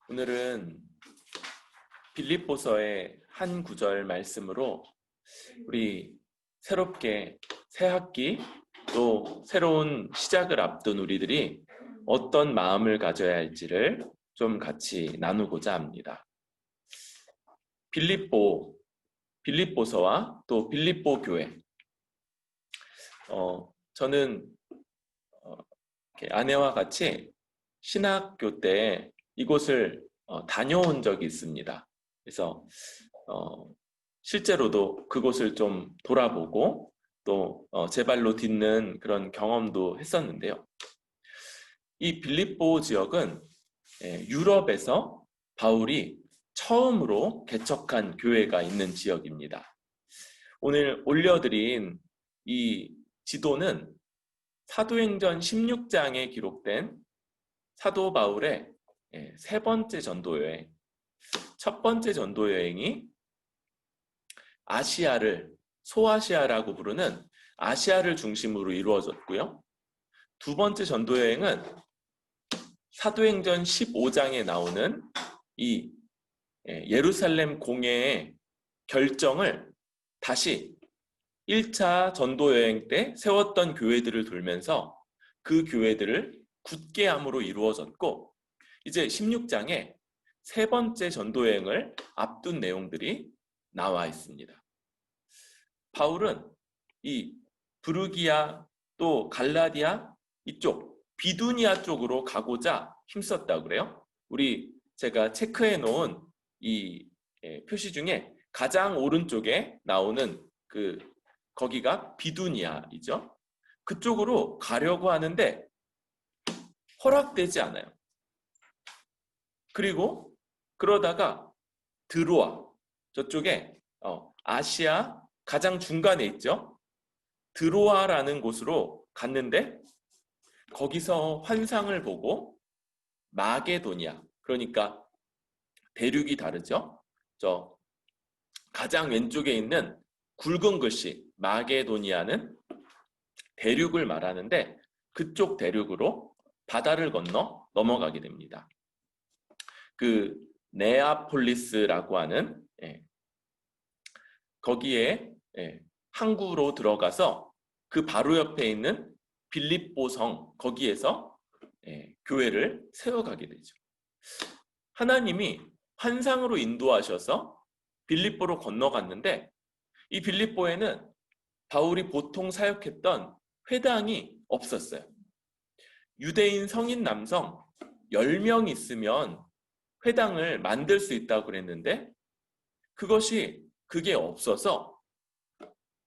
오늘은 빌립보서의 한 구절 말씀으로 우리 새롭게 새 학기 또 새로운 시작을 앞둔 우리들이 어떤 마음을 가져야 할지를 좀 같이 나누고자 합니다. 빌립보서와 또 빌립보 교회. 저는 아내와 같이 신학교 때 이곳을 다녀온 적이 있습니다. 그래서 실제로도 그곳을 좀 돌아보고 또 제 발로 딛는 그런 경험도 했었는데요. 이 빌립보 지역은 유럽에서 바울이 처음으로 개척한 교회가 있는 지역입니다. 오늘 올려드린 이 지도는 사도행전 16장에 기록된 사도 바울의 세 번째 전도여행, 첫 번째 전도여행이 아시아를, 소아시아라고 부르는 아시아를 중심으로 이루어졌고요. 두 번째 전도여행은 사도행전 15장에 나오는 이 예루살렘 공회의 결정을 다시 1차 전도여행 때 세웠던 교회들을 돌면서 그 교회들을 굳게 함으로 이루어졌고, 이제 16장에 세 번째 전도여행을 앞둔 내용들이 나와 있습니다. 바울은 이 브루기아 또 갈라디아 이쪽 비두니아 쪽으로 가고자 힘썼다고 그래요. 제가 체크해 놓은 이 표시 중에 가장 오른쪽에 나오는 거기가 비두니아이죠. 그쪽으로 가려고 하는데 허락되지 않아요. 그리고 그러다가 드로아, 저쪽에 아시아 가장 중간에 있죠. 드로아라는 곳으로 갔는데 거기서 환상을 보고 마게도니아, 그러니까 대륙이 다르죠. 저 가장 왼쪽에 있는 굵은 글씨 마게도니아는 대륙을 말하는데 그쪽 대륙으로 바다를 건너 넘어가게 됩니다. 그 네아폴리스라고 하는 거기에 항구로 들어가서 그 바로 옆에 있는 빌립보성, 거기에서 교회를 세워가게 되죠. 하나님이 환상으로 인도하셔서 빌립보로 건너갔는데 이 빌립보에는 바울이 보통 사역했던 회당이 없었어요. 유대인 성인 남성 10명 있으면 회당을 만들 수 있다고 그랬는데 그게 없어서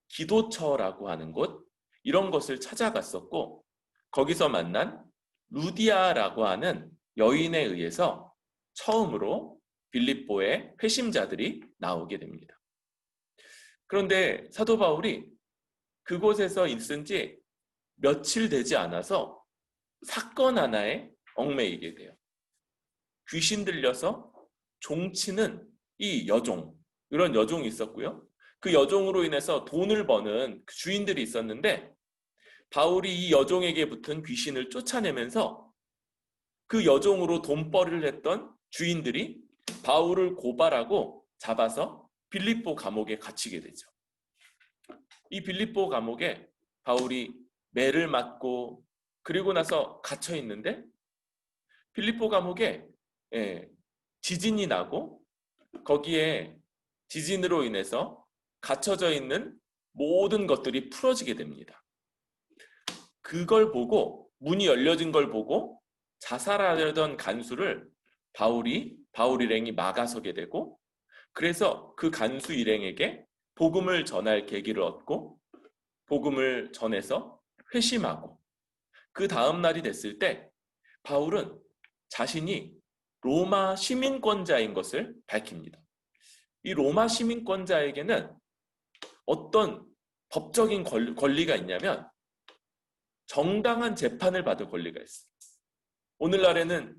기도처라고 하는 곳, 이런 것을 찾아갔었고, 거기서 만난 루디아라고 하는 여인에 의해서 처음으로 빌립보의 회심자들이 나오게 됩니다. 그런데 사도 바울이 그곳에서 있은 지 며칠 되지 않아서 사건 하나에 얽매이게 돼요. 귀신 들려서 종치는 이 여종, 이런 여종이 있었고요. 그 여종으로 인해서 돈을 버는 주인들이 있었는데 바울이 이 여종에게 붙은 귀신을 쫓아내면서 그 여종으로 돈벌이를 했던 주인들이 바울을 고발하고 잡아서 빌립보 감옥에 갇히게 되죠. 이 빌립보 감옥에 바울이 매를 맞고 그리고 나서 갇혀 있는데 빌립보 감옥에 지진이 나고 거기에 지진으로 인해서 갇혀져 있는 모든 것들이 풀어지게 됩니다. 그걸 보고, 문이 열려진 걸 보고 자살하려던 간수를 바울 일행이 막아서게 되고, 그래서 그 간수 일행에게 복음을 전할 계기를 얻고 복음을 전해서 회심하고, 그 다음 날이 됐을 때 바울은 자신이 로마 시민권자인 것을 밝힙니다. 이 로마 시민권자에게는 어떤 법적인 권리가 있냐면 정당한 재판을 받을 권리가 있어요. 오늘날에는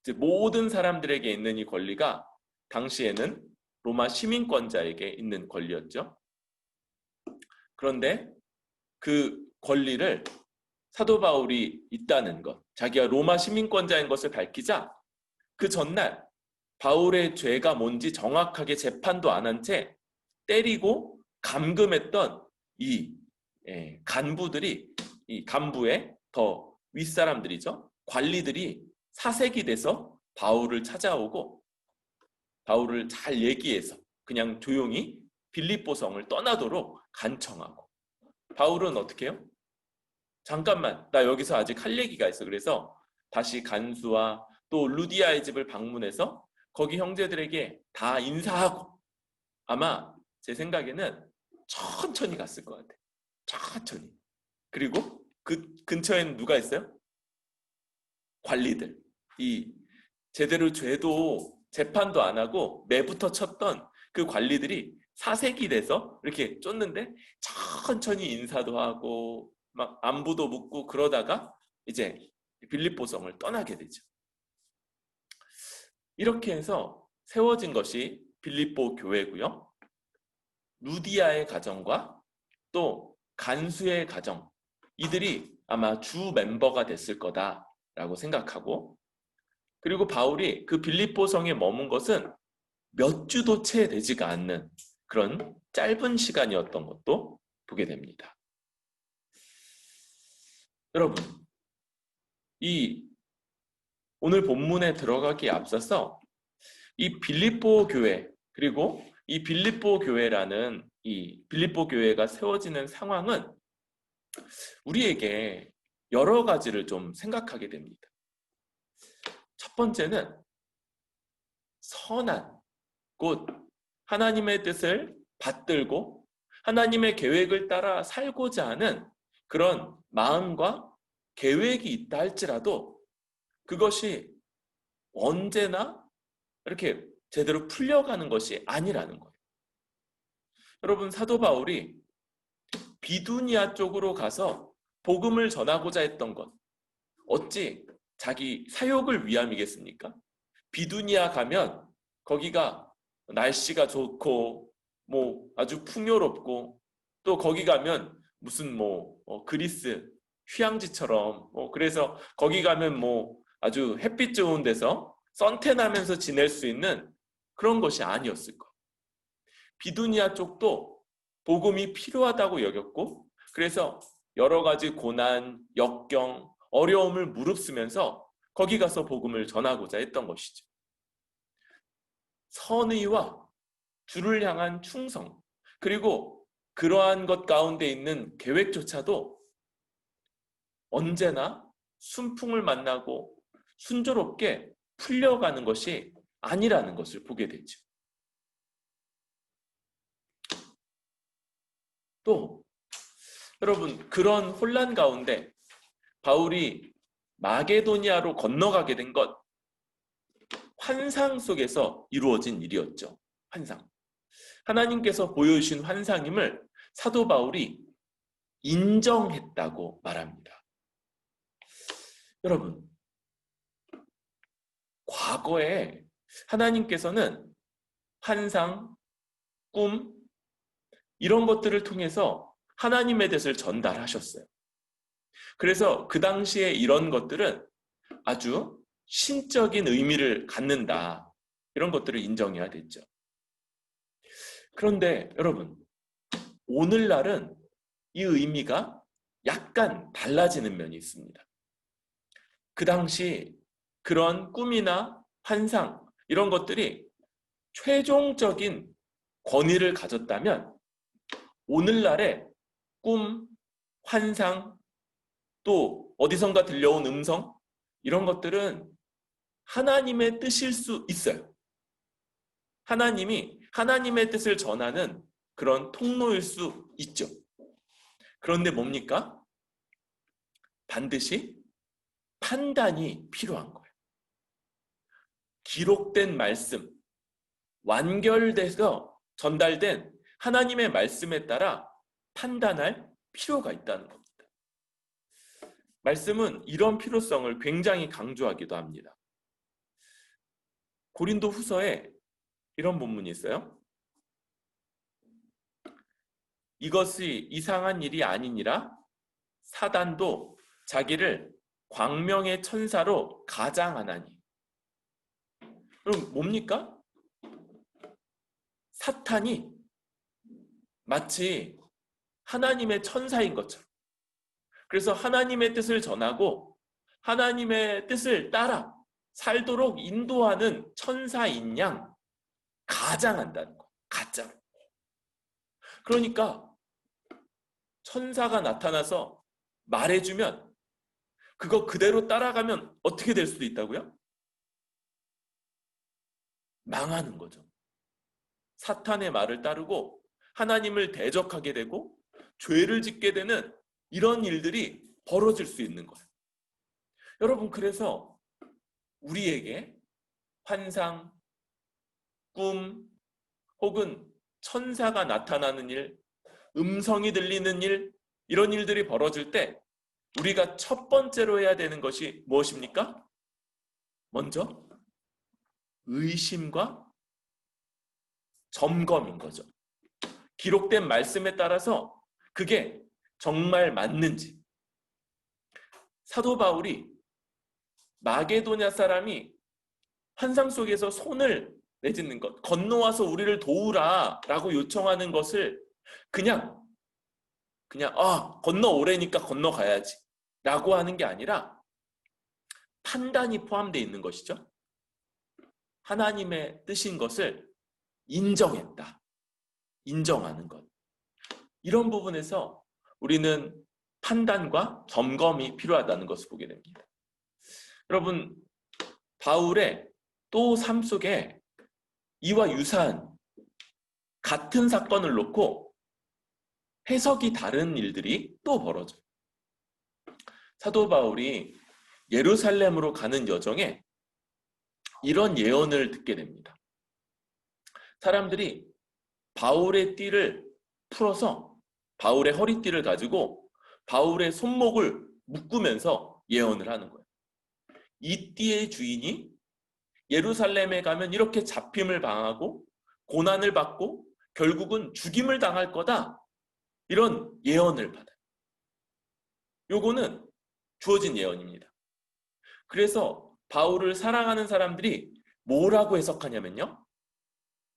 이제 모든 사람들에게 있는 이 권리가 당시에는 로마 시민권자에게 있는 권리였죠. 그런데 그 권리를 사도 바울이 있다는 것, 자기가 로마 시민권자인 것을 밝히자 그 전날 바울의 죄가 뭔지 정확하게 재판도 안 한 채 때리고 감금했던 이 간부들이, 이 간부의 더 윗사람들이죠. 관리들이 사색이 돼서 바울을 찾아오고 바울을 잘 얘기해서 그냥 조용히 빌립보성을 떠나도록 간청하고, 바울은 어떻게 해요? 잠깐만, 나 여기서 아직 할 얘기가 있어. 그래서 다시 간수와 또 루디아의 집을 방문해서 거기 형제들에게 다 인사하고, 아마 제 생각에는 천천히 갔을 것 같아요. 천천히. 그리고 그 근처에는 누가 있어요? 관리들. 이 제대로 죄도 재판도 안 하고 매부터 쳤던 그 관리들이 사색이 돼서 이렇게 쫓는데 천천히 인사도 하고 막 안부도 묻고 그러다가 이제 빌립보성을 떠나게 되죠. 이렇게 해서 세워진 것이 빌립보 교회고요. 루디아의 가정과 또 간수의 가정, 이들이 아마 주 멤버가 됐을 거다라고 생각하고, 그리고 바울이 그 빌립보성에 머문 것은 몇 주도 채 되지가 않는 그런 짧은 시간이었던 것도 보게 됩니다. 여러분, 이 오늘 본문에 들어가기에 앞서서 이 빌립보 교회, 그리고 이 빌립보 교회라는 이 빌립보 교회가 세워지는 상황은 우리에게 여러 가지를 좀 생각하게 됩니다. 첫 번째는 선한, 곧 하나님의 뜻을 받들고 하나님의 계획을 따라 살고자 하는 그런 마음과 계획이 있다 할지라도 그것이 언제나 이렇게 제대로 풀려가는 것이 아니라는 거예요. 여러분, 사도 바울이 비두니아 쪽으로 가서 복음을 전하고자 했던 것, 어찌 자기 사욕을 위함이겠습니까? 비두니아 가면 거기가 날씨가 좋고 뭐 아주 풍요롭고, 또 거기 가면 무슨 그리스 휴양지처럼, 그래서 거기 가면 아주 햇빛 좋은 데서 선탠하면서 지낼 수 있는 그런 것이 아니었을 거예요. 비두니아 쪽도 복음이 필요하다고 여겼고, 그래서 여러 가지 고난, 역경, 어려움을 무릅쓰면서 거기 가서 복음을 전하고자 했던 것이죠. 선의와 주를 향한 충성, 그리고 그러한 것 가운데 있는 계획조차도 언제나 순풍을 만나고 순조롭게 풀려가는 것이 아니라는 것을 보게 되죠. 또 여러분, 그런 혼란 가운데 바울이 마게도니아로 건너가게 된 것, 환상 속에서 이루어진 일이었죠. 환상. 하나님께서 보여주신 환상임을 사도 바울이 인정했다고 말합니다. 여러분, 과거에 하나님께서는 환상, 꿈, 이런 것들을 통해서 하나님의 뜻을 전달하셨어요. 그래서 그 당시에 이런 것들은 아주 신적인 의미를 갖는다, 이런 것들을 인정해야 됐죠. 그런데 여러분, 오늘날은 이 의미가 약간 달라지는 면이 있습니다. 그 당시 그런 꿈이나 환상, 이런 것들이 최종적인 권위를 가졌다면, 오늘날의 꿈, 환상, 또 어디선가 들려온 음성, 이런 것들은 하나님의 뜻일 수 있어요. 하나님이 하나님의 뜻을 전하는 그런 통로일 수 있죠. 그런데 뭡니까? 반드시 판단이 필요한 거예요. 기록된 말씀, 완결돼서 전달된 하나님의 말씀에 따라 판단할 필요가 있다는 겁니다. 말씀은 이런 필요성을 굉장히 강조하기도 합니다. 고린도 후서에 이런 본문이 있어요. 이것이 이상한 일이 아니니라 사단도 자기를 광명의 천사로 가장하나니. 그럼 뭡니까? 사탄이 마치 하나님의 천사인 것처럼, 그래서 하나님의 뜻을 전하고 하나님의 뜻을 따라 살도록 인도하는 천사인 양 가장한다는 거. 가장. 그러니까 천사가 나타나서 말해주면 그거 그대로 따라가면 어떻게 될 수도 있다고요? 망하는 거죠. 사탄의 말을 따르고 하나님을 대적하게 되고 죄를 짓게 되는 이런 일들이 벌어질 수 있는 거예요. 여러분, 그래서 우리에게 환상, 꿈, 혹은 천사가 나타나는 일, 음성이 들리는 일, 이런 일들이 벌어질 때 우리가 첫 번째로 해야 되는 것이 무엇입니까? 먼저 의심과 점검인 거죠. 기록된 말씀에 따라서 그게 정말 맞는지. 사도 바울이 마게도냐 사람이 환상 속에서 손을 내딛는 것, 건너와서 우리를 도우라 라고 요청하는 것을 그냥 건너오래니까 건너가야지 라고 하는 게 아니라 판단이 포함되어 있는 것이죠. 하나님의 뜻인 것을 인정했다. 인정하는 것. 이런 부분에서 우리는 판단과 점검이 필요하다는 것을 보게 됩니다. 여러분, 바울의 또 삶 속에 이와 유사한 같은 사건을 놓고 해석이 다른 일들이 또 벌어져요. 사도 바울이 예루살렘으로 가는 여정에 이런 예언을 듣게 됩니다. 사람들이 바울의 띠를 풀어서 바울의 허리띠를 가지고 바울의 손목을 묶으면서 예언을 하는 거예요. 이 띠의 주인이 예루살렘에 가면 이렇게 잡힘을 당하고 고난을 받고 결국은 죽임을 당할 거다. 이런 예언을 받아요. 요거는 주어진 예언입니다. 그래서 바울을 사랑하는 사람들이 뭐라고 해석하냐면요.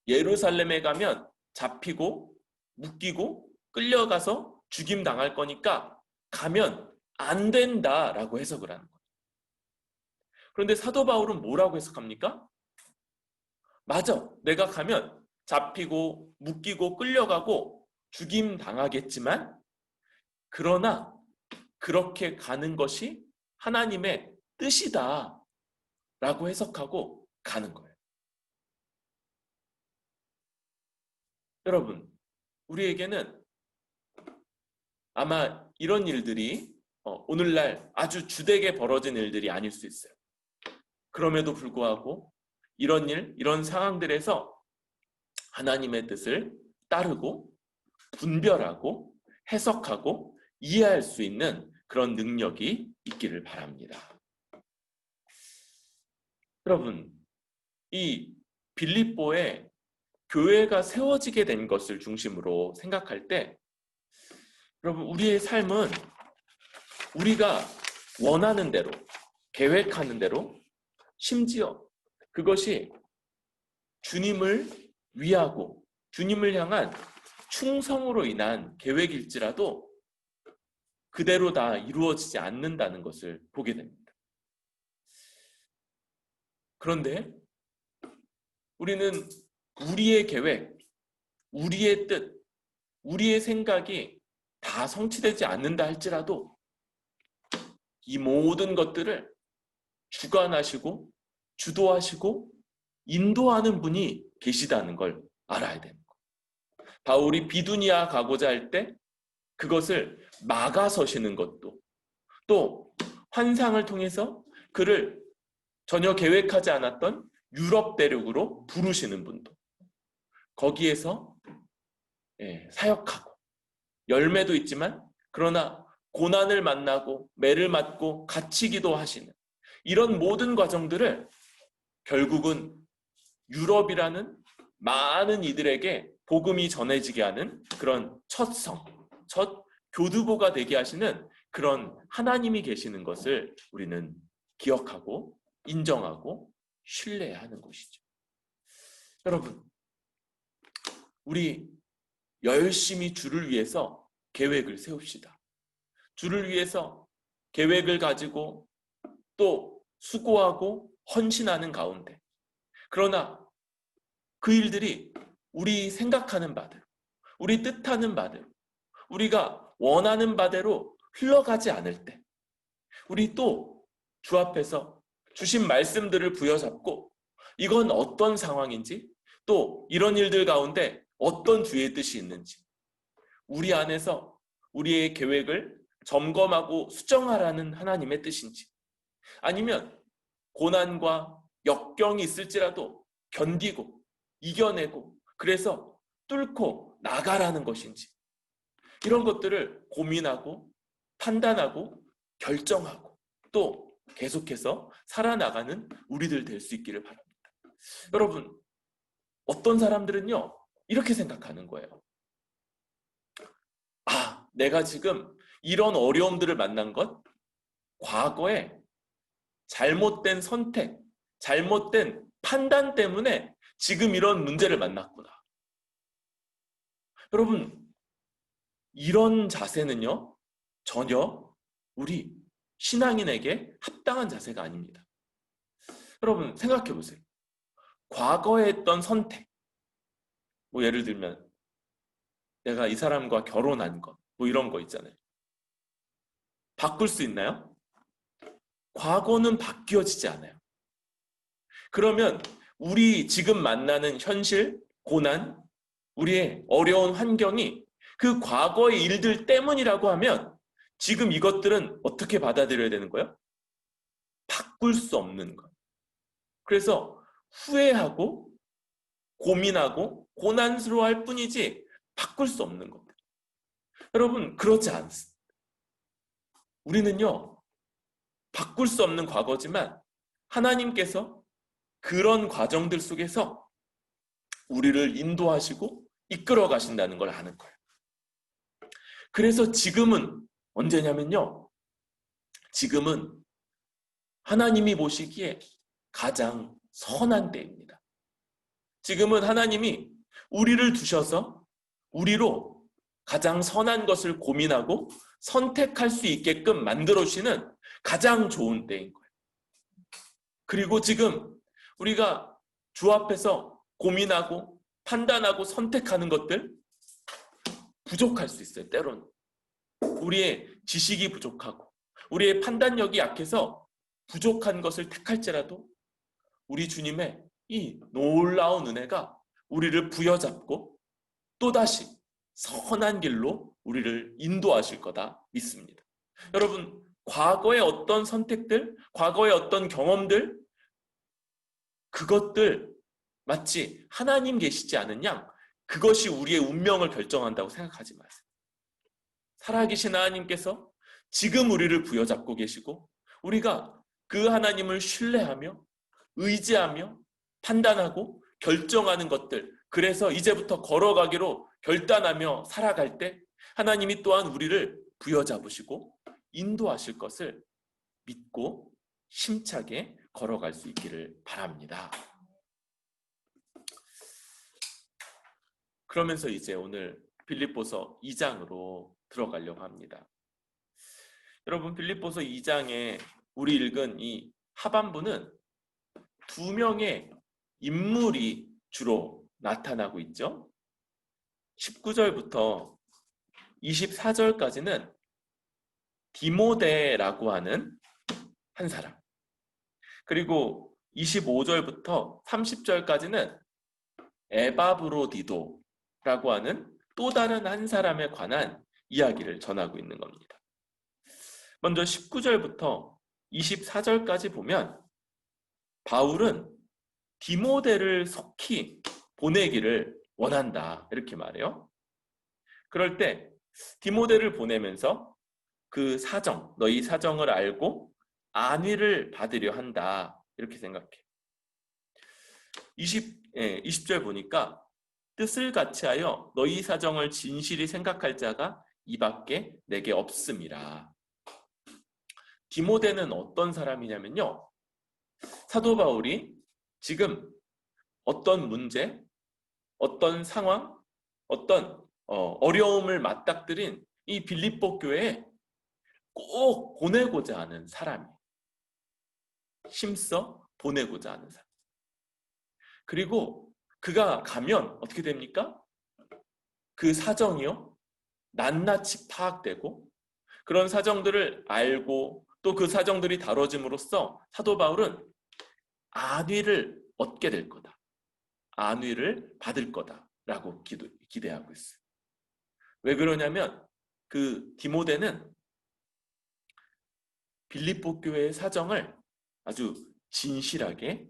예루살렘에 가면 잡히고 묶이고 끌려가서 죽임 당할 거니까 가면 안 된다라고 해석을 하는 거예요. 그런데 사도 바울은 뭐라고 해석합니까? 맞아. 내가 가면 잡히고 묶이고 끌려가고 죽임 당하겠지만 그러나 그렇게 가는 것이 하나님의 뜻이다 라고 해석하고 가는 거예요. 여러분, 우리에게는 아마 이런 일들이 오늘날 아주 주되게 벌어진 일들이 아닐 수 있어요. 그럼에도 불구하고 이런 일, 이런 상황들에서 하나님의 뜻을 따르고 분별하고 해석하고 이해할 수 있는 그런 능력이 있기를 바랍니다. 여러분, 이 빌립보에 교회가 세워지게 된 것을 중심으로 생각할 때 여러분, 우리의 삶은 우리가 원하는 대로, 계획하는 대로, 심지어 그것이 주님을 위하고 주님을 향한 충성으로 인한 계획일지라도 그대로 다 이루어지지 않는다는 것을 보게 됩니다. 그런데 우리는 우리의 계획, 우리의 뜻, 우리의 생각이 다 성취되지 않는다 할지라도 이 모든 것들을 주관하시고 주도하시고 인도하는 분이 계시다는 걸 알아야 되는 거예요. 바울이 비두니아 가고자 할 때 그것을 막아서시는 것도, 또 환상을 통해서 그를 전혀 계획하지 않았던 유럽 대륙으로 부르시는 분도 거기에서 사역하고 열매도 있지만 그러나 고난을 만나고 매를 맞고 갇히기도 하시는 이런 모든 과정들을 결국은 유럽이라는 많은 이들에게 복음이 전해지게 하는 그런 첫 교두보가 되게 하시는 그런 하나님이 계시는 것을 우리는 기억하고 인정하고 신뢰해야 하는 것이죠. 여러분, 우리 열심히 주를 위해서 계획을 세웁시다. 주를 위해서 계획을 가지고 또 수고하고 헌신하는 가운데, 그러나 그 일들이 우리 생각하는 바대로, 우리 뜻하는 바대로, 우리가 원하는 바대로 흘러가지 않을 때, 우리 또 주 앞에서 주신 말씀들을 부여잡고 이건 어떤 상황인지, 또 이런 일들 가운데 어떤 주의 뜻이 있는지 우리 안에서 우리의 계획을 점검하고 수정하라는 하나님의 뜻인지, 아니면 고난과 역경이 있을지라도 견디고 이겨내고 그래서 뚫고 나가라는 것인지, 이런 것들을 고민하고 판단하고 결정하고 또 계속해서 살아나가는 우리들 될 수 있기를 바랍니다. 여러분, 어떤 사람들은요 이렇게 생각하는 거예요. 아, 내가 지금 이런 어려움들을 만난 것, 과거에 잘못된 선택, 잘못된 판단 때문에 지금 이런 문제를 만났구나. 여러분, 이런 자세는요 전혀 우리 신앙인에게 합당한 자세가 아닙니다. 여러분, 생각해 보세요. 과거에 했던 선택, 뭐 예를 들면 내가 이 사람과 결혼한 것, 뭐 이런 거 있잖아요. 바꿀 수 있나요? 과거는 바뀌어지지 않아요. 그러면 우리 지금 만나는 현실, 고난, 우리의 어려운 환경이 그 과거의 일들 때문이라고 하면 지금 이것들은 어떻게 받아들여야 되는 거예요? 바꿀 수 없는 것. 그래서 후회하고 고민하고 고난스러워할 뿐이지 바꿀 수 없는 겁니다. 여러분, 그렇지 않습니다. 우리는요 바꿀 수 없는 과거지만 하나님께서 그런 과정들 속에서 우리를 인도하시고 이끌어 가신다는 걸 아는 거예요. 그래서 지금은 언제냐면요, 지금은 하나님이 보시기에 가장 선한 때입니다. 지금은 하나님이 우리를 두셔서 우리로 가장 선한 것을 고민하고 선택할 수 있게끔 만들어주시는 가장 좋은 때인 거예요. 그리고 지금 우리가 주 앞에서 고민하고 판단하고 선택하는 것들 부족할 수 있어요. 때로는 우리의 지식이 부족하고 우리의 판단력이 약해서 부족한 것을 택할지라도 우리 주님의 이 놀라운 은혜가 우리를 부여잡고 또다시 선한 길로 우리를 인도하실 거다 믿습니다. 여러분, 과거의 어떤 선택들, 과거의 어떤 경험들, 그것들 마치 하나님 계시지 않은 양 그것이 우리의 운명을 결정한다고 생각하지 마세요. 살아계신 하나님께서 지금 우리를 부여잡고 계시고 우리가 그 하나님을 신뢰하며 의지하며 판단하고 결정하는 것들, 그래서 이제부터 걸어가기로 결단하며 살아갈 때 하나님이 또한 우리를 부여잡으시고 인도하실 것을 믿고 힘차게 걸어갈 수 있기를 바랍니다. 그러면서 이제 오늘 빌립보서 2장으로 들어가려고 합니다. 여러분, 빌립보서 2장에 우리 읽은 이 하반부는 두 명의 인물이 주로 나타나고 있죠. 19절부터 24절까지는 디모데라고 하는 한 사람, 그리고 25절부터 30절까지는 에바브로디도라고 하는 또 다른 한 사람에 관한 이야기를 전하고 있는 겁니다. 먼저 19절부터 24절까지 보면 바울은 디모데를 속히 보내기를 원한다, 이렇게 말해요. 그럴 때 디모데를 보내면서 그 사정, 너희 사정을 알고 안위를 받으려 한다, 이렇게 생각해. 20절 보니까 뜻을 같이하여 너희 사정을 진실히 생각할 자가 이밖에 내게 없음이라. 디모데는 어떤 사람이냐면요, 사도 바울이 지금 어떤 문제, 어떤 상황, 어떤 어려움을 맞닥뜨린 이 빌립보 교회에 꼭 보내고자 하는 사람이, 힘써 보내고자 하는 사람. 그리고 그가 가면 어떻게 됩니까? 그 사정이요, 낱낱이 파악되고, 그런 사정들을 알고 또 그 사정들이 다뤄짐으로써 사도 바울은 안위를 얻게 될 거다, 안위를 받을 거다라고 기대하고 있어요. 왜 그러냐면 그 디모데는 빌립보 교회의 사정을 아주 진실하게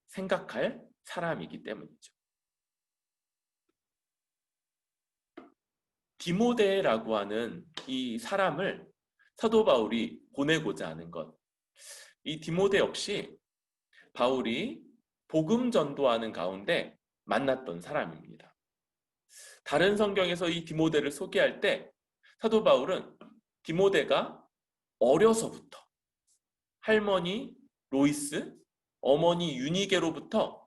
생각할 사람이기 때문이죠. 디모데라고 하는 이 사람을 사도 바울이 보내고자 하는 것, 이 디모데 역시 바울이 복음 전도하는 가운데 만났던 사람입니다. 다른 성경에서 이 디모데를 소개할 때 사도 바울은 디모데가 어려서부터 할머니 로이스, 어머니 유니게로부터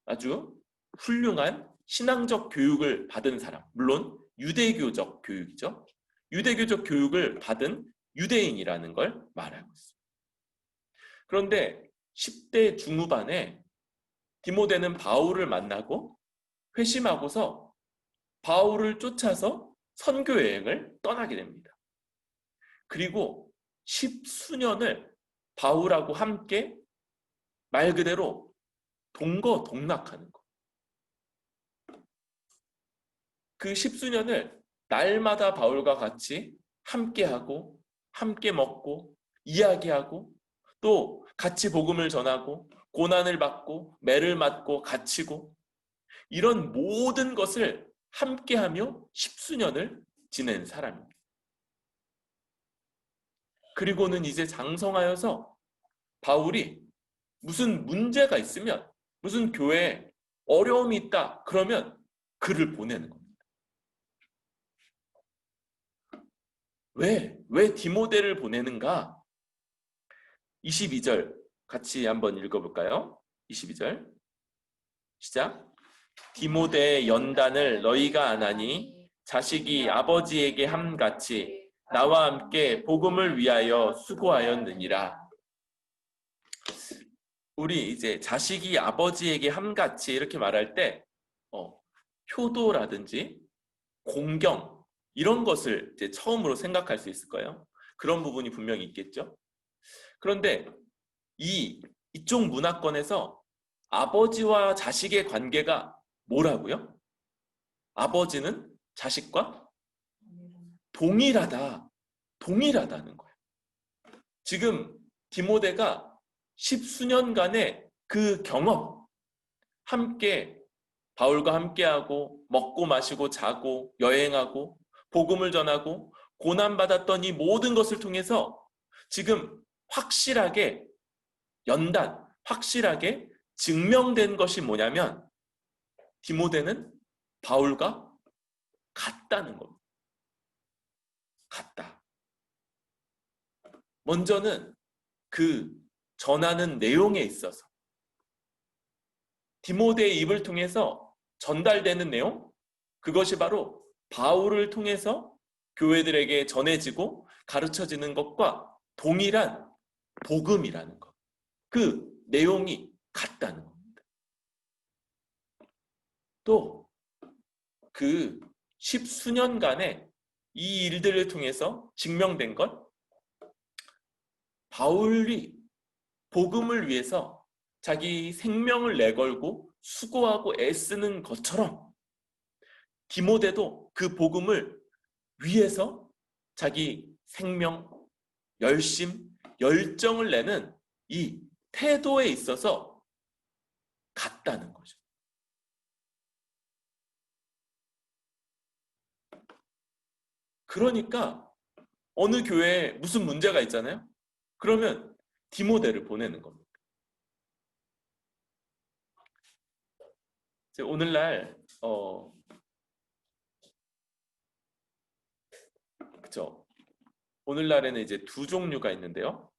아주 훌륭한 신앙적 교육을 받은 사람, 물론 유대교적 교육이죠. 유대교적 교육을 받은 유대인이라는 걸 말하고 있습니다. 그런데 10대 중후반에 디모데는 바울을 만나고 회심하고서 바울을 쫓아서 선교 여행을 떠나게 됩니다. 그리고 10수년을 바울하고 함께 말 그대로 동거동락하는 거. 그 10수년을 날마다 바울과 같이 함께하고 함께 먹고 이야기하고 또 같이 복음을 전하고 고난을 받고 매를 맞고 갇히고 이런 모든 것을 함께하며 10수년을 지낸 사람입니다. 그리고는 이제 장성하여서 바울이 무슨 문제가 있으면 무슨 교회에 어려움이 있다 그러면 그를 보내는 겁니다. 왜 디모데를 보내는가? 22절 같이 한번 읽어볼까요? 22절 시작. 디모데의 연단을 너희가 아나니 자식이 아버지에게 함같이 나와 함께 복음을 위하여 수고하였느니라. 우리 이제 자식이 아버지에게 함같이 이렇게 말할 때 효도라든지 공경 이런 것을 이제 처음으로 생각할 수 있을 거예요. 그런 부분이 분명히 있겠죠. 그런데 이쪽 문화권에서 아버지와 자식의 관계가 뭐라고요? 아버지는 자식과 동일하다는 거예요. 지금 디모데가 10수년간의 그 경험, 함께 바울과 함께하고 먹고 마시고 자고 여행하고 복음을 전하고 고난받았던 이 모든 것을 통해서 지금 확실하게 확실하게 증명된 것이 뭐냐면 디모데는 바울과 같다는 겁니다. 같다. 먼저는 그 전하는 내용에 있어서 디모데의 입을 통해서 전달되는 내용, 그것이 바로 바울을 통해서 교회들에게 전해지고 가르쳐지는 것과 동일한 복음이라는 것. 그 내용이 같다는 겁니다. 또 그 10수년간의 이 일들을 통해서 증명된 것, 바울이 복음을 위해서 자기 생명을 내걸고 수고하고 애쓰는 것처럼 디모데도 그 복음을 위해서 자기 생명, 열심, 열정을 내는 이 태도에 있어서 같다는 거죠. 그러니까 어느 교회에 무슨 문제가 있잖아요. 그러면 디모데를 보내는 겁니다. 오늘날 그렇죠. 오늘날에는 이제 두 종류가 있는데요.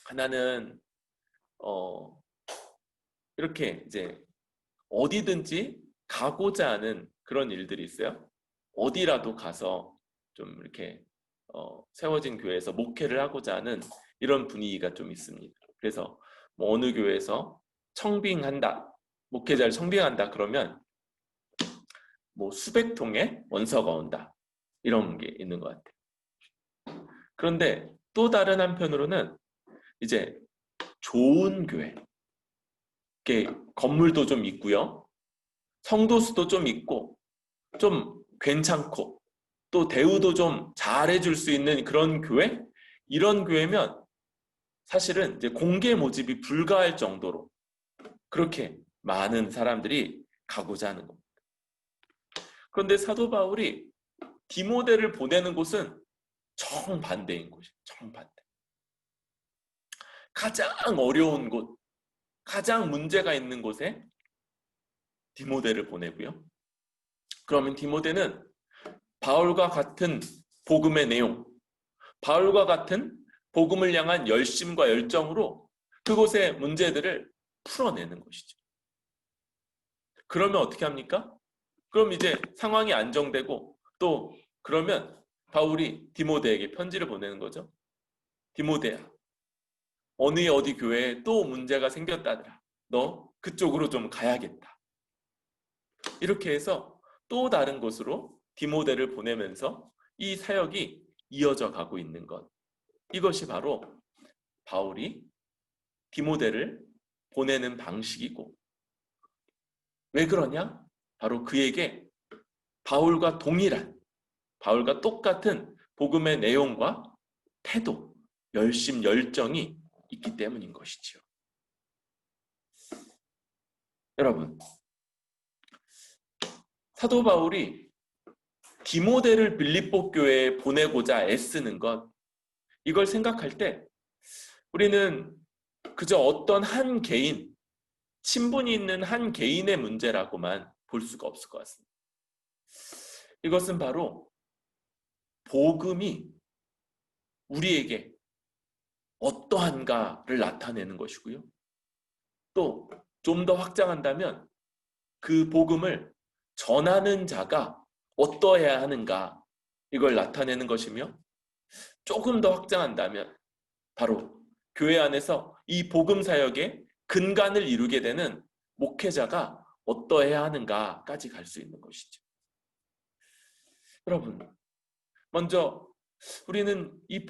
하나는 이렇게 이제 어디든지 가고자 하는 그런 일들이 있어요. 어디라도 가서 좀 이렇게 세워진 교회에서 목회를 하고자 하는 이런 분위기가 좀 있습니다. 그래서 뭐 어느 교회에서 청빙한다, 목회자를 청빙한다 그러면 뭐 수백 통의 원서가 온다, 이런 게 있는 것 같아요. 그런데 또 다른 한편으로는 이제 좋은 교회, 이렇게 건물도 좀 있고요, 성도 수도 좀 있고, 좀 괜찮고, 또 대우도 좀 잘해줄 수 있는 그런 교회? 이런 교회면 사실은 이제 공개 모집이 불가할 정도로 그렇게 많은 사람들이 가고자 하는 겁니다. 그런데 사도 바울이 디모데를 보내는 곳은 정반대인 곳이에요. 정반대. 가장 어려운 곳, 가장 문제가 있는 곳에 디모데를 보내고요. 그러면 디모데는 바울과 같은 복음의 내용, 바울과 같은 복음을 향한 열심과 열정으로 그곳의 문제들을 풀어내는 것이죠. 그러면 어떻게 합니까? 그럼 이제 상황이 안정되고 또 그러면 바울이 디모데에게 편지를 보내는 거죠. 디모데야, 어디 교회에 또 문제가 생겼다더라. 너 그쪽으로 좀 가야겠다. 이렇게 해서 또 다른 곳으로 디모데를 보내면서 이 사역이 이어져 가고 있는 것. 이것이 바로 바울이 디모데를 보내는 방식이고, 왜 그러냐? 바로 그에게 바울과 동일한, 바울과 똑같은 복음의 내용과 태도, 열심, 열정이 있기 때문인 것이지요. 여러분, 사도 바울이 디모데를 빌립보 교회에 보내고자 애쓰는 것, 이걸 생각할 때 우리는 그저 어떤 한 개인, 친분이 있는 한 개인의 문제라고만 볼 수가 없을 것 같습니다. 이것은 바로 복음이 우리에게 어떠한가를 나타내는 것이고요. 또 좀 더 확장한다면 그 복음을 전하는 자가 어떠해야 하는가, 이걸 나타내는 것이며, 조금 더 확장한다면 바로 교회 안에서 이 복음 사역의 근간을 이루게 되는 목회자가 어떠해야 하는가까지 갈 수 있는 것이죠. 여러분, 먼저 우리는 이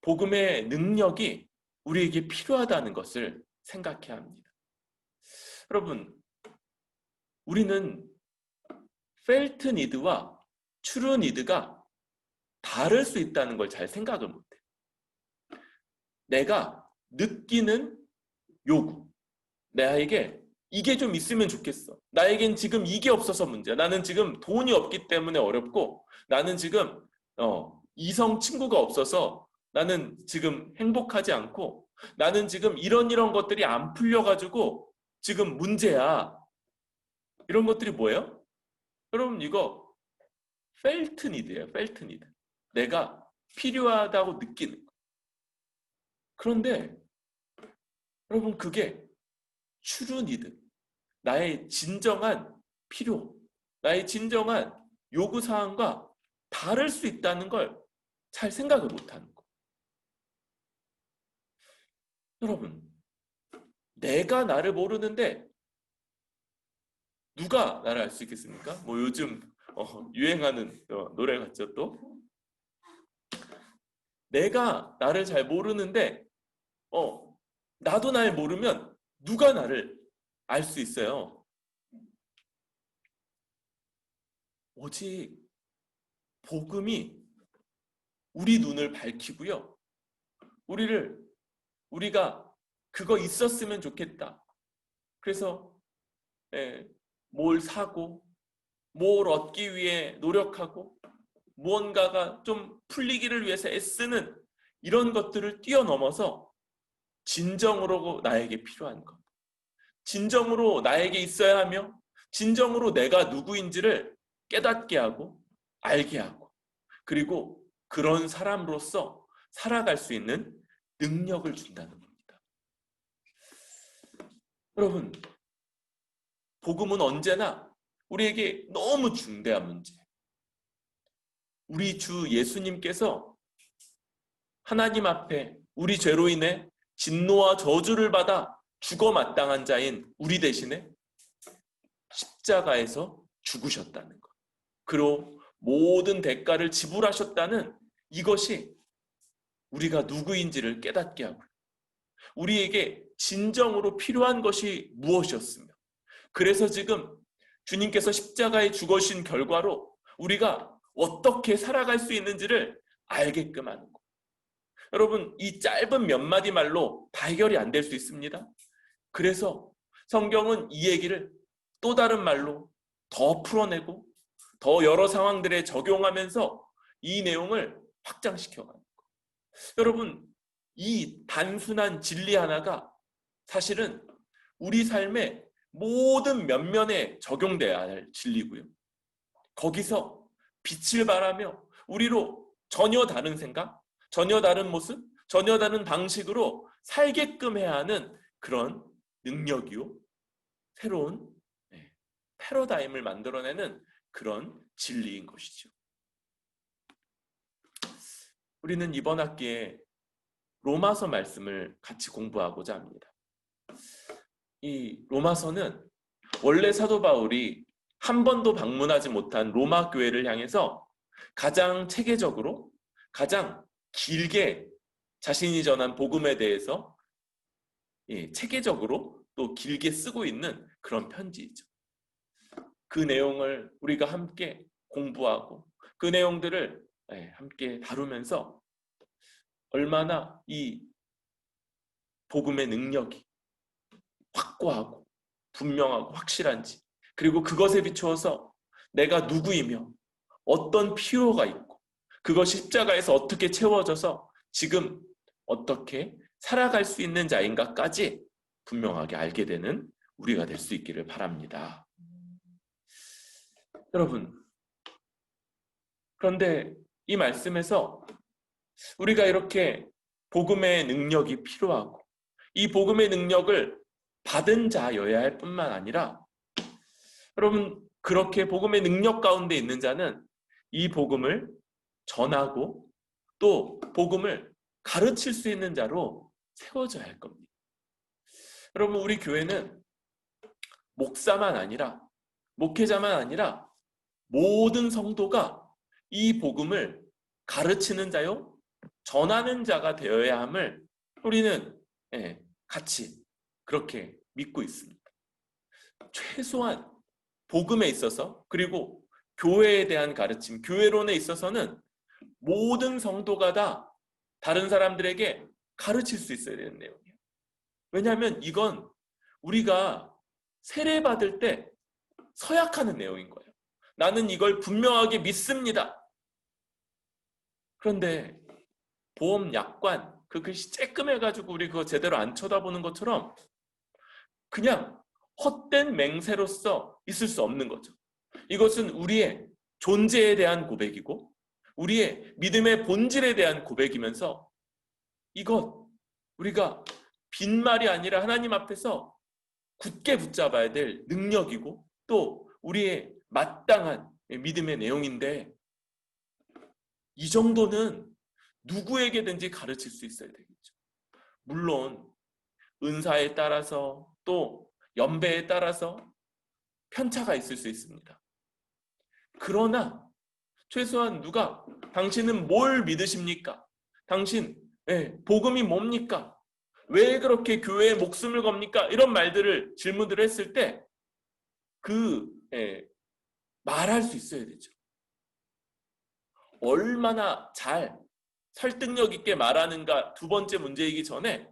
복음의 능력이 우리에게 필요하다는 것을 생각해야 합니다. 여러분, 우리는 펠트 니드와 트루 니드가 다를 수 있다는 걸 잘 생각을 못해요. 내가 느끼는 요구, 나에게 이게 좀 있으면 좋겠어. 나에겐 지금 이게 없어서 문제야. 나는 지금 돈이 없기 때문에 어렵고, 나는 지금 이성 친구가 없어서 나는 지금 행복하지 않고, 나는 지금 이런 것들이 안 풀려가지고 지금 문제야. 이런 것들이 뭐예요? 여러분, 이거 펠트 니드예요. 펠트 니드. 내가 필요하다고 느끼는 거. 그런데 여러분, 그게 트루 니드, 나의 진정한 필요, 나의 진정한 요구사항과 다를 수 있다는 걸 잘 생각을 못하는 거. 여러분, 내가 나를 모르는데 누가 나를 알 수 있겠습니까? 뭐 요즘 유행하는 노래 같죠 또? 내가 나를 잘 모르는데 나도 날 모르면 누가 나를 알 수 있어요? 오직 복음이 우리 눈을 밝히고요. 우리가 그거 있었으면 좋겠다. 그래서 뭘 사고, 뭘 얻기 위해 노력하고, 무언가가 좀 풀리기를 위해서 애쓰는 이런 것들을 뛰어넘어서 진정으로 나에게 필요한 것, 진정으로 나에게 있어야 하며, 진정으로 내가 누구인지를 깨닫게 하고, 알게 하고, 그리고 그런 사람으로서 살아갈 수 있는 능력을 준다는 겁니다. 여러분, 복음은 언제나 우리에게 너무 중대한 문제. 우리 주 예수님께서 하나님 앞에 우리 죄로 인해 진노와 저주를 받아 죽어 마땅한 자인 우리 대신에 십자가에서 죽으셨다는 것. 그로 모든 대가를 지불하셨다는 이것이 우리가 누구인지를 깨닫게 하고 우리에게 진정으로 필요한 것이 무엇이었으며 그래서 지금 주님께서 십자가에 죽으신 결과로 우리가 어떻게 살아갈 수 있는지를 알게끔 하는 것. 여러분, 이 짧은 몇 마디 말로 다 해결이 안 될 수 있습니다. 그래서 성경은 이 얘기를 또 다른 말로 더 풀어내고 더 여러 상황들에 적용하면서 이 내용을 확장시켜가는 거예요. 여러분, 이 단순한 진리 하나가 사실은 우리 삶의 모든 면면에 적용돼야 할 진리고요. 거기서 빛을 발하며 우리로 전혀 다른 생각, 전혀 다른 모습, 전혀 다른 방식으로 살게끔 해야 하는 그런 능력이요. 새로운 패러다임을 만들어내는 그런 진리인 것이죠. 우리는 이번 학기에 로마서 말씀을 같이 공부하고자 합니다. 이 로마서는 원래 사도 바울이 한 번도 방문하지 못한 로마 교회를 향해서 가장 체계적으로 가장 길게 자신이 전한 복음에 대해서 체계적으로 또 길게 쓰고 있는 그런 편지이죠. 그 내용을 우리가 함께 공부하고 그 내용들을 함께 다루면서 얼마나 이 복음의 능력이 확고하고 분명하고 확실한지 그리고 그것에 비추어서 내가 누구이며 어떤 필요가 있고 그것이 십자가에서 어떻게 채워져서 지금 어떻게 살아갈 수 있는 자인가까지 분명하게 알게 되는 우리가 될 수 있기를 바랍니다. 여러분, 그런데 이 말씀에서 우리가 이렇게 복음의 능력이 필요하고 이 복음의 능력을 받은 자여야 할 뿐만 아니라 여러분 그렇게 복음의 능력 가운데 있는 자는 이 복음을 전하고 또 복음을 가르칠 수 있는 자로 세워져야 할 겁니다. 여러분 우리 교회는 목사만 아니라 목회자만 아니라 모든 성도가 이 복음을 가르치는 자요 전하는 자가 되어야 함을 우리는 같이 그렇게 믿고 있습니다. 최소한 복음에 있어서 그리고 교회에 대한 가르침, 교회론에 있어서는 모든 성도가 다 다른 사람들에게 가르칠 수 있어야 되는 내용이에요. 왜냐하면 이건 우리가 세례받을 때 서약하는 내용인 거예요. 나는 이걸 분명하게 믿습니다. 그런데 보험 약관 그 글씨 쬐끔해가지고 우리 그거 제대로 안 쳐다보는 것처럼 그냥 헛된 맹세로서 있을 수 없는 거죠. 이것은 우리의 존재에 대한 고백이고 우리의 믿음의 본질에 대한 고백이면서 이것 우리가 빈말이 아니라 하나님 앞에서 굳게 붙잡아야 될 능력이고 또 우리의 마땅한 믿음의 내용인데 이 정도는 누구에게든지 가르칠 수 있어야 되겠죠. 물론 은사에 따라서 또 연배에 따라서 편차가 있을 수 있습니다. 그러나 최소한 누가 당신은 뭘 믿으십니까? 당신 복음이 뭡니까? 왜 그렇게 교회에 목숨을 겁니까? 이런 말들을 질문들을 했을 때 그 말할 수 있어야 되죠. 얼마나 잘 설득력 있게 말하는가 두 번째 문제이기 전에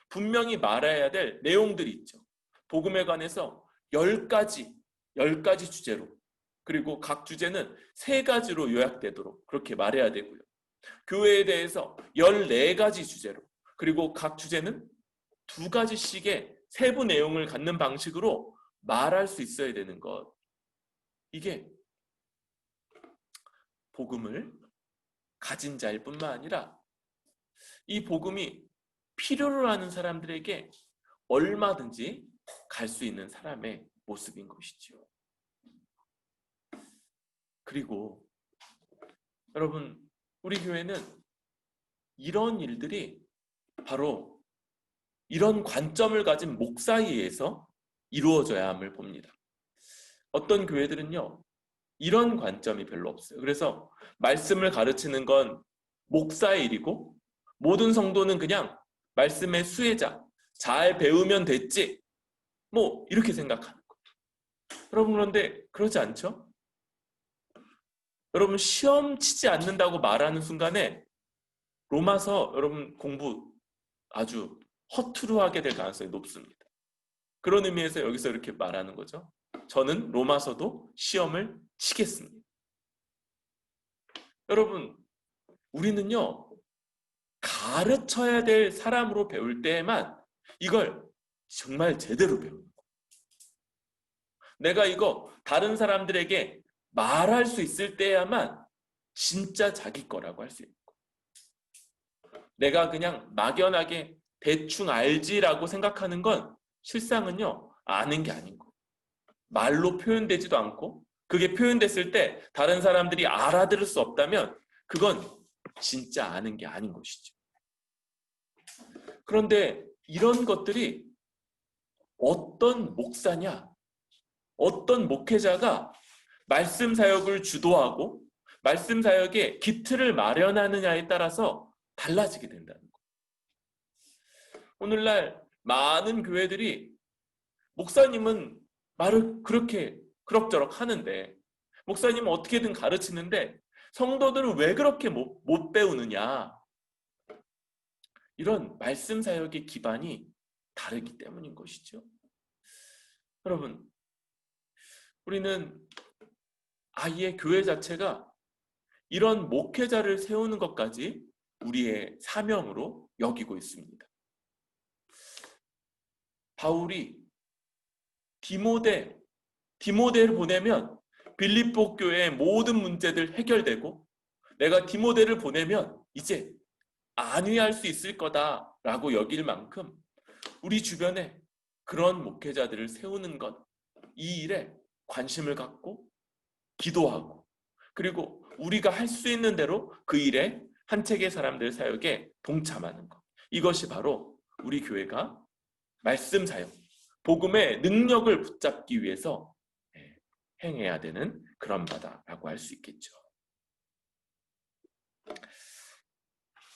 분명히 말해야 될 내용들이 있죠. 복음에 관해서 10가지 주제로 그리고 각 주제는 3가지로 요약되도록 그렇게 말해야 되고요. 교회에 대해서 14가지 주제로 그리고 각 주제는 2가지씩의 세부 내용을 갖는 방식으로 말할 수 있어야 되는 것. 이게 복음을 가진 자일 뿐만 아니라 이 복음이 필요로 하는 사람들에게 얼마든지 갈 수 있는 사람의 모습인 것이죠. 그리고 여러분, 우리 교회는 이런 일들이 바로 이런 관점을 가진 목사에 의해서 이루어져야 함을 봅니다. 어떤 교회들은요, 이런 관점이 별로 없어요. 그래서 말씀을 가르치는 건 목사의 일이고 모든 성도는 그냥 말씀의 수혜자, 잘 배우면 됐지, 뭐 이렇게 생각하는 거예요. 여러분, 그런데 그러지 않죠? 여러분, 시험 치지 않는다고 말하는 순간에 로마서 여러분 공부 아주 허투루 하게 될 가능성이 높습니다. 그런 의미에서 여기서 이렇게 말하는 거죠. 저는 로마서도 시험을 치겠습니다. 여러분, 우리는요, 가르쳐야 될 사람으로 배울 때에만 이걸 정말 제대로 배우는 거예요. 내가 이거 다른 사람들에게 말할 수 있을 때야만 진짜 자기 거라고 할 수 있는 거예요. 내가 그냥 막연하게 대충 알지라고 생각하는 건 실상은요, 아는 게 아닌 거예요. 말로 표현되지도 않고 그게 표현됐을 때 다른 사람들이 알아들을 수 없다면 그건 진짜 아는 게 아닌 것이죠. 그런데 이런 것들이 어떤 목사냐, 어떤 목회자가 말씀 사역을 주도하고 말씀 사역에 기틀을 마련하느냐에 따라서 달라지게 된다는 거예요. 오늘날 많은 교회들이 목사님은 말을 그렇게 그럭저럭 하는데, 목사님은 어떻게든 가르치는데 성도들은 왜 그렇게 못 배우느냐, 이런 말씀 사역의 기반이 다르기 때문인 것이죠. 여러분, 우리는 아예 교회 자체가 이런 목회자를 세우는 것까지 우리의 사명으로 여기고 있습니다. 바울이 디모데를 보내면 빌립보 교회의 모든 문제들 해결되고, 내가 디모데를 보내면 이제 안위할 수 있을 거다라고 여길 만큼 우리 주변에 그런 목회자들을 세우는 것, 이 일에 관심을 갖고 기도하고, 그리고 우리가 할 수 있는 대로 그 일에 한 책의 사람들 사역에 동참하는 것, 이것이 바로 우리 교회가 말씀 사역, 복음의 능력을 붙잡기 위해서 행해야 되는 그런 바다라고 할 수 있겠죠.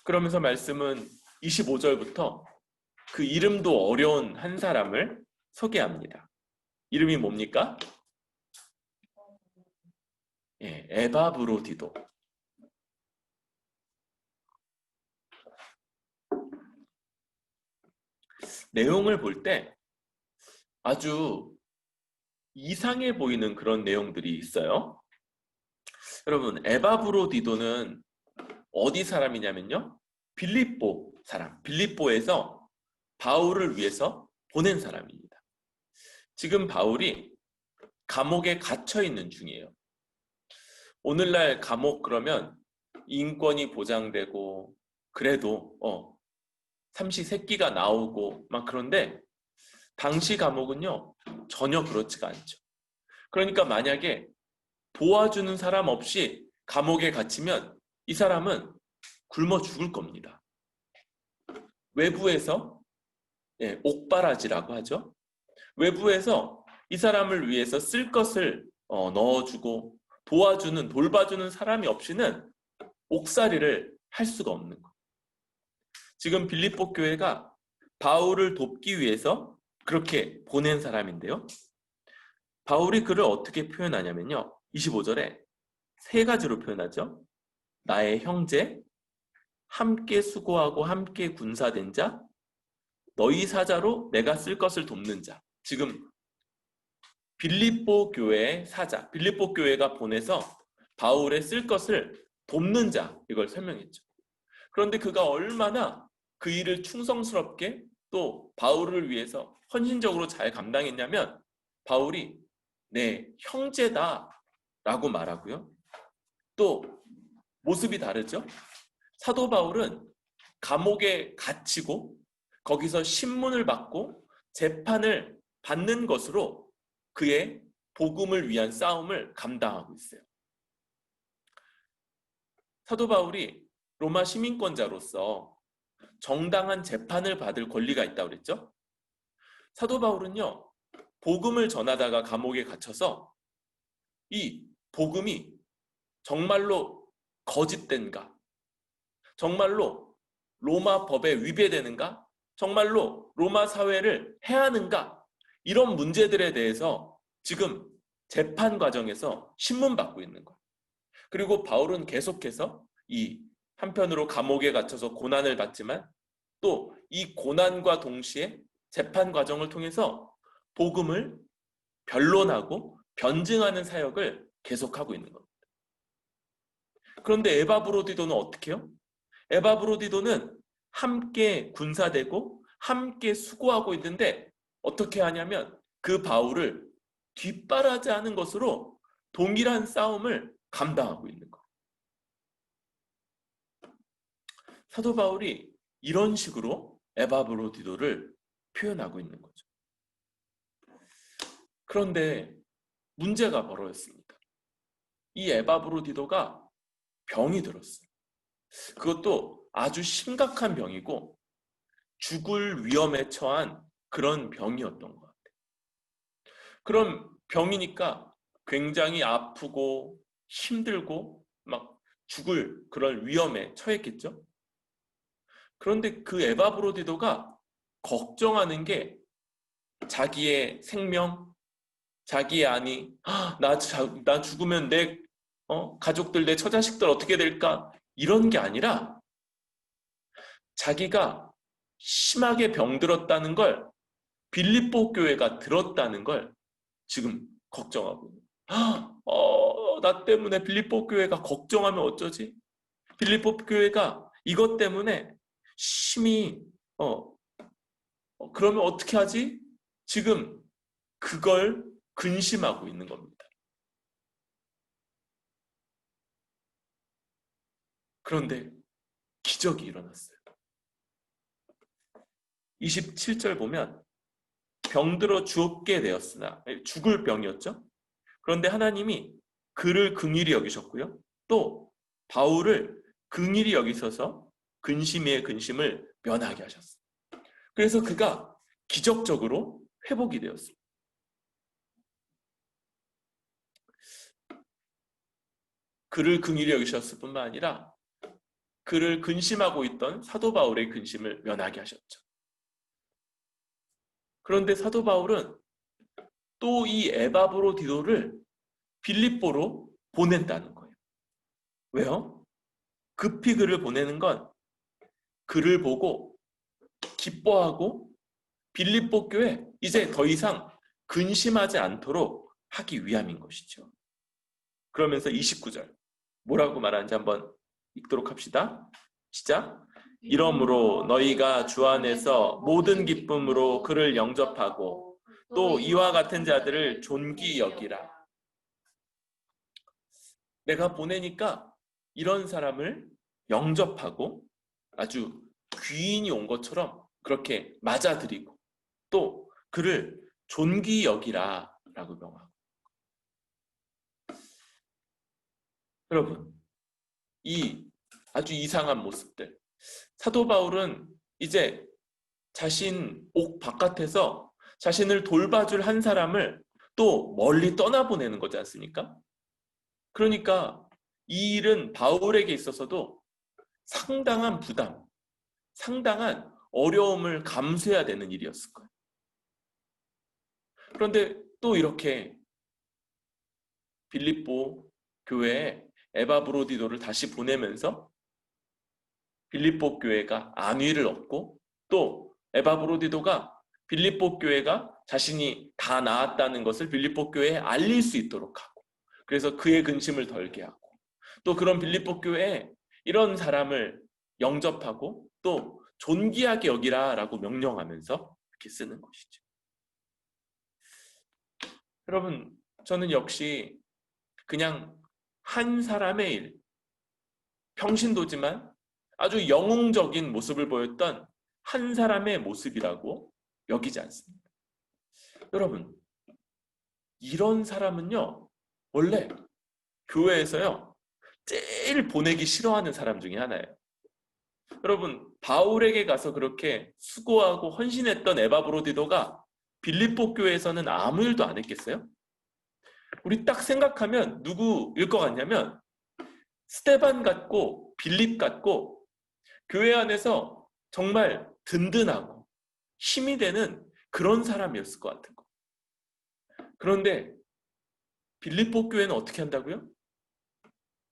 그러면서 말씀은 25절부터 그 이름도 어려운 한 사람을 소개합니다. 이름이 뭡니까? 에바브로디도. 내용을 볼 때 아주 이상해 보이는 그런 내용들이 있어요. 여러분, 에바브로디도는 어디 사람이냐면요, 빌립보 사람, 빌립보에서 바울을 위해서 보낸 사람입니다. 지금 바울이 감옥에 갇혀 있는 중이에요. 오늘날 감옥 그러면 인권이 보장되고 그래도 삼시세끼가 나오고 막, 그런데 당시 감옥은요 전혀 그렇지가 않죠. 그러니까 만약에 도와주는 사람 없이 감옥에 갇히면 이 사람은 굶어 죽을 겁니다. 외부에서, 옥바라지라고 하죠. 외부에서 이 사람을 위해서 쓸 것을 넣어주고 돌봐주는 사람이 없이는 옥살이를 할 수가 없는 거예요. 지금 빌립보 교회가 바울을 돕기 위해서 그렇게 보낸 사람인데요, 바울이 그를 어떻게 표현하냐면요, 25절에 세 가지로 표현하죠. 나의 형제, 함께 수고하고 함께 군사된 자, 너희 사자로 내가 쓸 것을 돕는 자. 지금 빌립보 교회의 사자, 빌립보 교회가 보내서 바울의 쓸 것을 돕는 자, 이걸 설명했죠. 그런데 그가 얼마나 그 일을 충성스럽게 또 바울을 위해서 헌신적으로 잘 감당했냐면, 바울이 내 형제다 라고 말하고요, 또 모습이 다르죠. 사도 바울은 감옥에 갇히고 거기서 신문을 받고 재판을 받는 것으로 그의 복음을 위한 싸움을 감당하고 있어요. 사도 바울이 로마 시민권자로서 정당한 재판을 받을 권리가 있다고 그랬죠? 사도 바울은요, 복음을 전하다가 감옥에 갇혀서 이 복음이 정말로 거짓된가? 정말로 로마 법에 위배되는가? 정말로 로마 사회를 해하는가? 이런 문제들에 대해서 지금 재판 과정에서 신문받고 있는 거예요. 그리고 바울은 계속해서 이 한편으로 감옥에 갇혀서 고난을 받지만 또 이 고난과 동시에 재판 과정을 통해서 복음을 변론하고 변증하는 사역을 계속하고 있는 겁니다. 그런데 에바브로디도는 어떻게 해요? 에바브로디도는 함께 군사되고 함께 수고하고 있는데 어떻게 하냐면 그 바울을 뒷바라지하는 것으로 동일한 싸움을 감당하고 있는 거예요. 사도 바울이 이런 식으로 에바브로디도를 표현하고 있는 거죠. 그런데 문제가 벌어졌습니다. 이 에바브로디도가 병이 들었어요. 그것도 아주 심각한 병이고 죽을 위험에 처한 그런 병이었던 것 같아요. 그런 병이니까 굉장히 아프고 힘들고 막 죽을 그런 위험에 처했겠죠. 그런데 그 에바브로디도가 걱정하는 게 자기의 생명, 자기의 안위, 나 죽으면 내 가족들, 내 처자식들 어떻게 될까? 이런 게 아니라 자기가 심하게 병들었다는 걸 빌립보 교회가 들었다는 걸 지금 걱정하고 나 때문에 빌립보 교회가 걱정하면 어쩌지? 빌립보 교회가 이것 때문에 심히 그러면 어떻게 하지? 지금 그걸 근심하고 있는 겁니다. 그런데 기적이 일어났어요. 27절 보면 병들어 죽게 되었으나 죽을 병이었죠. 그런데 하나님이 그를 긍휼히 여기셨고요. 또 바울을 긍휼히 여기셔서 근심의 근심을 면하게 하셨어요. 그래서 그가 기적적으로 회복이 되었습니다. 그를 긍휼히 여기셨을 뿐만 아니라 그를 근심하고 있던 사도 바울의 근심을 면하게 하셨죠. 그런데 사도 바울은 또 이 에바브로디도를 빌립보로 보낸다는 거예요. 왜요? 급히 그를 보내는 건 그를 보고 기뻐하고 빌립보 교회 이제 더 이상 근심하지 않도록 하기 위함인 것이죠. 그러면서 29절 뭐라고 말하는지 한번 읽도록 합시다. 시작. 이러므로 너희가 주 안에서 모든 기쁨으로 그를 영접하고 또 이와 같은 자들을 존귀 여기라. 내가 보내니까 이런 사람을 영접하고 아주 귀인이 온 것처럼 그렇게 맞아들이고 또 그를 존귀 여기라 라고 명하고. 여러분, 이 아주 이상한 모습들, 사도 바울은 이제 자신 옥 바깥에서 자신을 돌봐줄 한 사람을 또 멀리 떠나보내는 거지 않습니까? 그러니까 이 일은 바울에게 있어서도 상당한 부담, 상당한 어려움을 감수해야 되는 일이었을 거예요. 그런데 또 이렇게 빌립보 교회에 에바브로디도를 다시 보내면서 빌립보 교회가 안위를 얻고 또 에바브로디도가 빌립보 교회가 자신이 다 나았다는 것을 빌립보 교회에 알릴 수 있도록 하고 그래서 그의 근심을 덜게 하고 또 그런 빌립보 교회에 이런 사람을 영접하고 또 존귀하게 여기라라고 명령하면서 이렇게 쓰는 것이죠. 여러분, 저는 역시 그냥 한 사람의 일, 평신도지만 아주 영웅적인 모습을 보였던 한 사람의 모습이라고 여기지 않습니다. 여러분, 이런 사람은요, 원래 교회에서요, 제일 보내기 싫어하는 사람 중에 하나예요. 여러분, 바울에게 가서 그렇게 수고하고 헌신했던 에바브로디도가 빌립보 교회에서는 아무 일도 안 했겠어요? 우리 딱 생각하면 누구일 것 같냐면 스데반 같고 빌립 같고 교회 안에서 정말 든든하고 힘이 되는 그런 사람이었을 것 같은 거. 그런데 빌립보 교회는 어떻게 한다고요?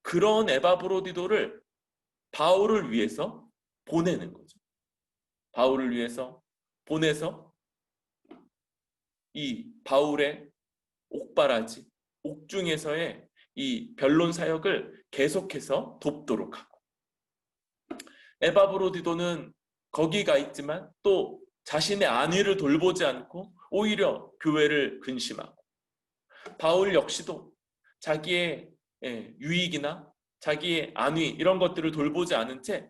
그런 에바브로디도를 바울을 위해서 보내는 거죠. 바울을 위해서 보내서 이 바울의 옥바라지, 옥중에서의 이 변론 사역을 계속해서 돕도록 하고, 에바브로디도는 거기 가 있지만 또 자신의 안위를 돌보지 않고 오히려 교회를 근심하고, 바울 역시도 자기의 유익이나 자기의 안위 이런 것들을 돌보지 않은 채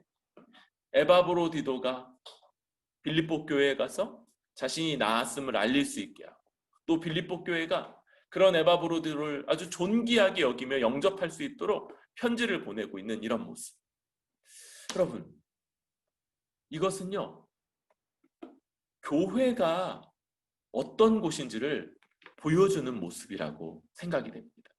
에바브로디도가 빌립보 교회에 가서 자신이 나았음을 알릴 수 있게 하고, 또 빌립보 교회가 그런 에바브로디도를 아주 존귀하게 여기며 영접할 수 있도록 편지를 보내고 있는 이런 모습. 여러분, 이것은요, 교회가 어떤 곳인지를 보여주는 모습이라고 생각이 됩니다.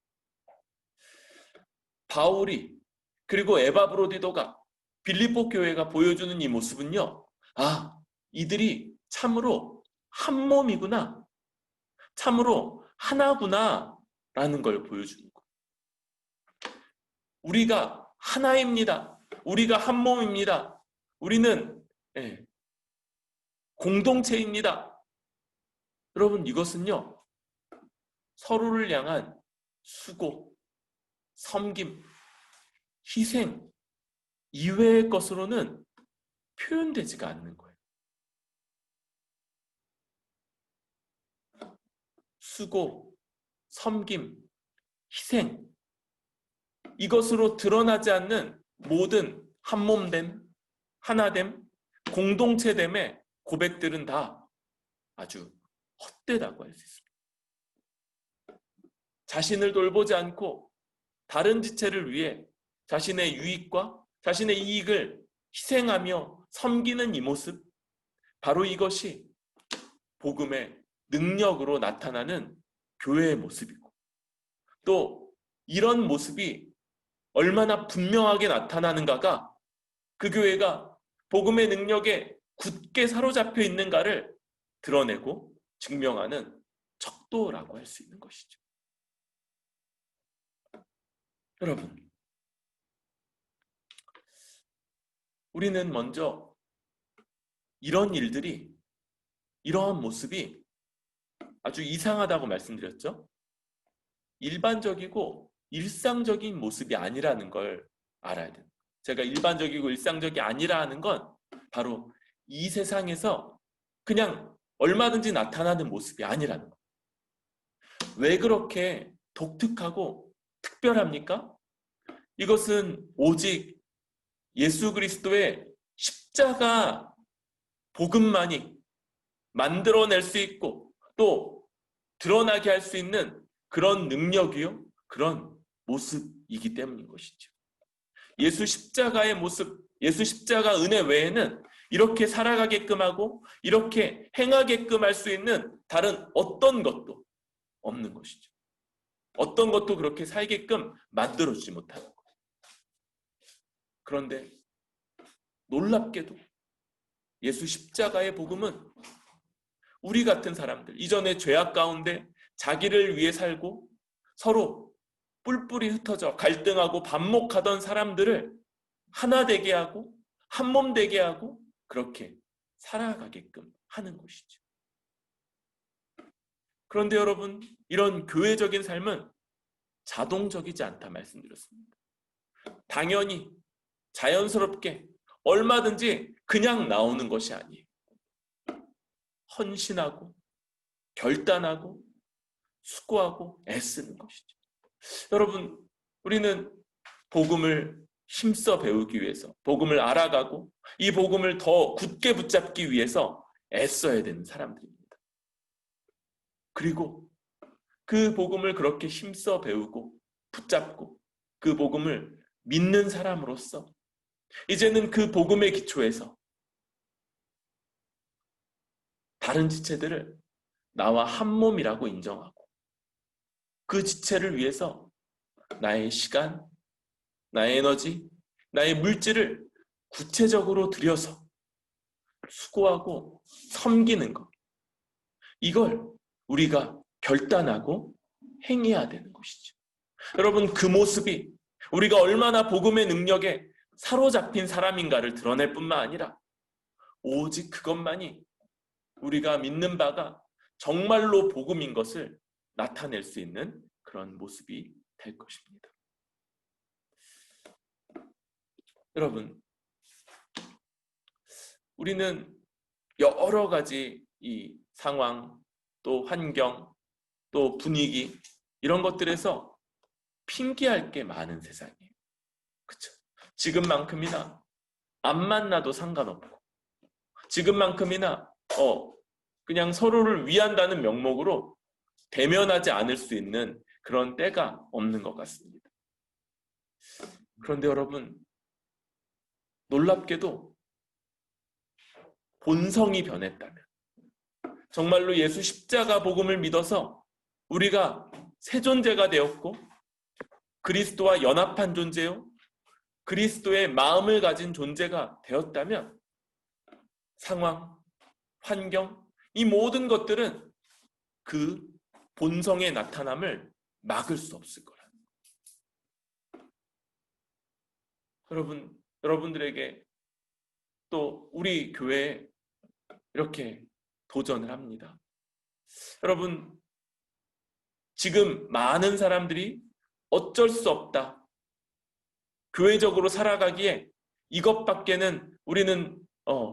바울이 그리고 에바브로디도가 빌립보 교회가 보여주는 이 모습은요, 아, 이들이 참으로 한 몸이구나, 참으로 하나구나 라는 걸 보여주는 거예요. 우리가 하나입니다. 우리가 한 몸입니다. 우리는 공동체입니다. 여러분, 이것은요, 서로를 향한 수고, 섬김, 희생 이외의 것으로는 표현되지가 않는 거예요. 수고, 섬김, 희생, 이것으로 드러나지 않는 모든 한몸됨, 하나됨, 공동체됨의 고백들은 다 아주 헛되다고 할 수 있습니다. 자신을 돌보지 않고 다른 지체를 위해 자신의 유익과 자신의 이익을 희생하며 섬기는 이 모습, 바로 이것이 복음의 능력으로 나타나는 교회의 모습이고, 또 이런 모습이 얼마나 분명하게 나타나는가가 그 교회가 복음의 능력에 굳게 사로잡혀 있는가를 드러내고 증명하는 척도라고 할 수 있는 것이죠. 여러분, 우리는 먼저 이런 일들이, 이러한 모습이 아주 이상하다고 말씀드렸죠. 일반적이고 일상적인 모습이 아니라는 걸 알아야 돼요. 제가 일반적이고 일상적이 아니라는 건 바로 이 세상에서 그냥 얼마든지 나타나는 모습이 아니라는 거예요. 왜 그렇게 독특하고 특별합니까? 이것은 오직 예수 그리스도의 십자가 복음만이 만들어낼 수 있고 또 드러나게 할 수 있는 그런 능력이요, 그런 모습이기 때문인 것이죠. 예수 십자가의 모습, 예수 십자가 은혜 외에는 이렇게 살아가게끔 하고 이렇게 행하게끔 할 수 있는 다른 어떤 것도 없는 것이죠. 어떤 것도 그렇게 살게끔 만들어주지 못하는 거예요. 그런데 놀랍게도 예수 십자가의 복음은 우리 같은 사람들, 이전에 죄악 가운데 자기를 위해 살고 서로 뿔뿔이 흩어져 갈등하고 반목하던 사람들을 하나 되게 하고 한 몸 되게 하고 그렇게 살아가게끔 하는 것이죠. 그런데 여러분, 이런 교회적인 삶은 자동적이지 않다 말씀드렸습니다. 당연히 자연스럽게 얼마든지 그냥 나오는 것이 아니에요. 헌신하고 결단하고 수고하고 애쓰는 것이죠. 여러분, 우리는 복음을 힘써 배우기 위해서, 복음을 알아가고 이 복음을 더 굳게 붙잡기 위해서 애써야 되는 사람들입니다. 그리고 그 복음을 그렇게 힘써 배우고 붙잡고 그 복음을 믿는 사람으로서 이제는 그 복음의 기초에서 다른 지체들을 나와 한 몸이라고 인정하고 그 지체를 위해서 나의 시간, 나의 에너지, 나의 물질을 구체적으로 들여서 수고하고 섬기는 것. 이걸 우리가 결단하고 행해야 되는 것이죠. 여러분, 그 모습이 우리가 얼마나 복음의 능력에 사로잡힌 사람인가를 드러낼 뿐만 아니라 오직 그것만이 우리가 믿는 바가 정말로 복음인 것을 나타낼 수 있는 그런 모습이 될 것입니다. 여러분, 우리는 여러 가지 이 상황, 또 환경, 또 분위기 이런 것들에서 핑계할 게 많은 세상이에요. 그렇죠? 지금만큼이나 안 만나도 상관없고 지금만큼이나 그냥 서로를 위한다는 명목으로 대면하지 않을 수 있는 그런 때가 없는 것 같습니다. 그런데 여러분, 놀랍게도 본성이 변했다면 정말로 예수 십자가 복음을 믿어서 우리가 새 존재가 되었고 그리스도와 연합한 존재요 그리스도의 마음을 가진 존재가 되었다면 상황, 환경, 이 모든 것들은 그 본성의 나타남을 막을 수 없을 거라. 여러분들에게 또 우리 교회에 이렇게 도전을 합니다. 여러분, 지금 많은 사람들이 어쩔 수 없다. 교회적으로 살아가기에 이것밖에는 우리는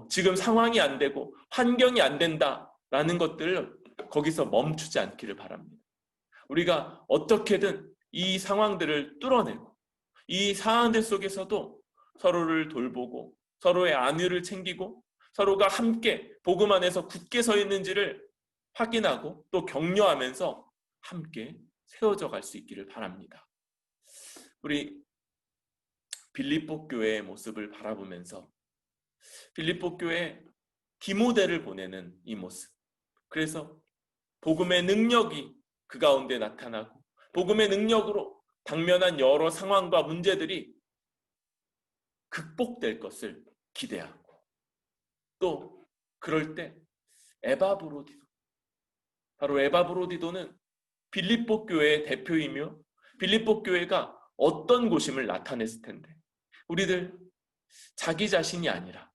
지금 상황이 안 되고 환경이 안 된다라는 것들을 거기서 멈추지 않기를 바랍니다. 우리가 어떻게든 이 상황들을 뚫어내고 이 상황들 속에서도 서로를 돌보고 서로의 안위를 챙기고 서로가 함께 복음 안에서 굳게 서 있는지를 확인하고 또 격려하면서 함께 세워져 갈 수 있기를 바랍니다. 우리 빌립보 교회의 모습을 바라보면서 빌립보 교회에 디모데를 보내는 이 모습, 그래서 복음의 능력이 그 가운데 나타나고 복음의 능력으로 당면한 여러 상황과 문제들이 극복될 것을 기대하고 또 그럴 때 에바브로디도, 바로 에바브로디도는 빌립보 교회의 대표이며 빌립보 교회가 어떤 곳임을 나타냈을 텐데 우리들 자기 자신이 아니라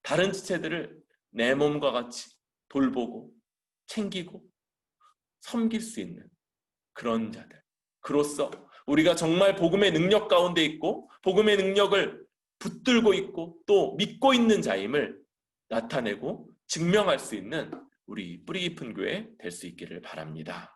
다른 지체들을 내 몸과 같이 돌보고 챙기고 섬길 수 있는 그런 자들, 그로써 우리가 정말 복음의 능력 가운데 있고 복음의 능력을 붙들고 있고 또 믿고 있는 자임을 나타내고 증명할 수 있는 우리 뿌리 깊은 교회 될 수 있기를 바랍니다.